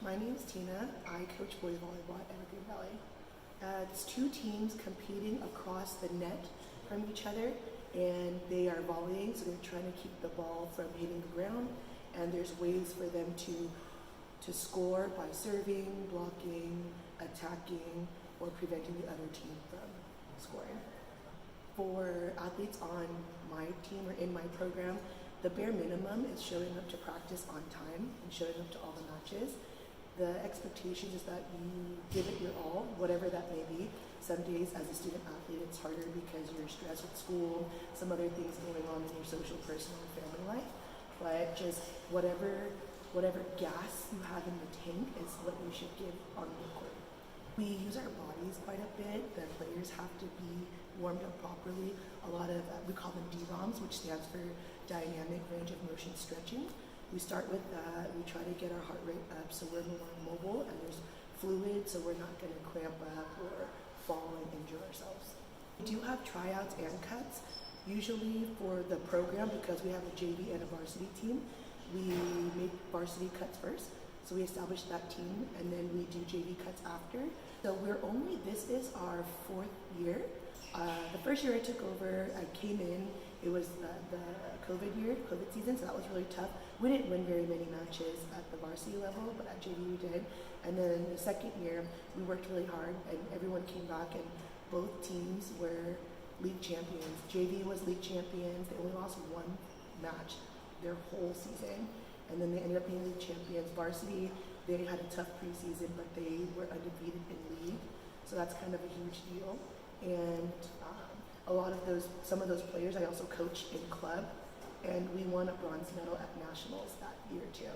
My name is Tina. I coach boys volleyball at Evergreen Valley. It's two teams competing across the net from each other, and they are volleying, so they're trying to keep the ball from hitting the ground, and there's ways for them to score by serving, blocking, attacking, or preventing the other team from scoring. For athletes on my team or in my program, the bare minimum is showing up to practice on time and showing up to all the matches. The expectation is that you give it your all, whatever that may be. Some days as a student athlete it's harder because you're stressed with school, some other things going on in your social, personal, and family life. But just whatever gas you have in the tank is what you should give on the court. We use our bodies quite a bit. The players have to be warmed up properly. A lot of, we call them DROMs, which stands for Dynamic Range of Motion Stretching. We start with that. We try to get our heart rate up so we're more mobile and there's fluid so we're not going to cramp up or fall and injure ourselves. We do have tryouts and cuts. Usually for the program, because we have a JV and a varsity team, we make varsity cuts first. So we establish that team and then we do JV cuts after. So this is our 4th year. The first year I took over, I came in, it was the COVID season, so that was really tough. We didn't win very many matches at the varsity level, but at JV we did. And then the second year, we worked really hard and everyone came back and both teams were league champions. JV was league champions, they only lost one match their whole season. And then they ended up being league champions. Varsity, they had a tough preseason, but they were undefeated in league. So that's kind of a huge deal. And some of those players I also coach in club, and we won a bronze medal at nationals that year too.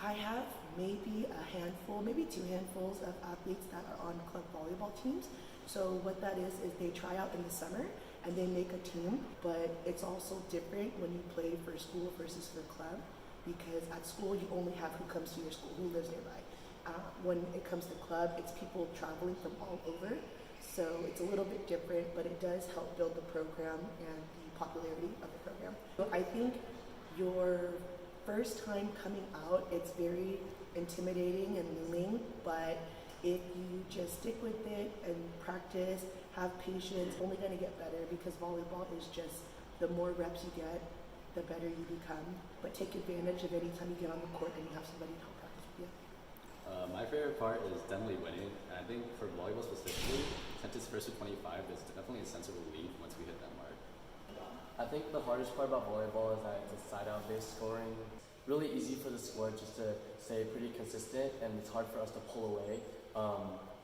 I have maybe a handful, maybe 2 handfuls of athletes that are on club volleyball teams. So what that is they try out in the summer and they make a team, but it's also different when you play for school versus for club, because at school you only have who comes to your school, who lives nearby. When it comes to club, it's people traveling from all over. So it's a little bit different, but it does help build the program and the popularity of the program. So I think your first time coming out, it's very intimidating and looming, but if you just stick with it and practice, have patience, it's only going to get better, because volleyball is just, the more reps you get, the better you become. But take advantage of any time you get on the court and you have somebody to help practice with you. My favorite part is definitely winning, and I think for volleyball specifically, since it's first to 25, there's definitely a sense of relief once we hit that mark. I think the hardest part about volleyball is that it's a side-out based scoring. Really easy for the score just to stay pretty consistent, and it's hard for us to pull away,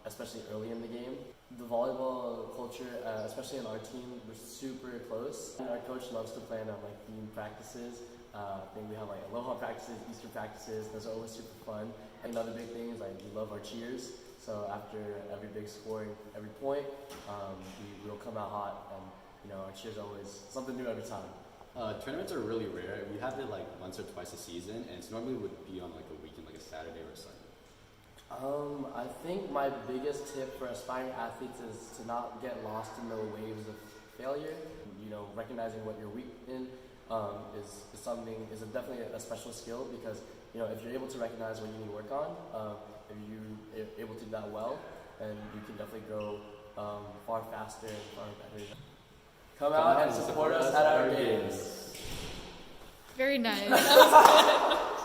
especially early in the game. The volleyball culture, especially on our team, we're super close. And our coach loves to plan on theme practices. I think we have Aloha practices, Easter practices. Those are always super fun. And another big thing is we love our cheers. So after every big scoring, every point, we'll come out hot, and our cheers are always something new every time. Tournaments are really rare. We have it once or twice a season, and it's normally would be on a weekend, like a Saturday or Sunday. I think my biggest tip for aspiring athletes is to not get lost in the waves of failure. Recognizing what you're weak in is definitely a special skill, because if you're able to recognize what you need to work on, if you're able to do that well, then you can definitely grow far faster and far better. Come out and support us at our games. Very nice. That was good.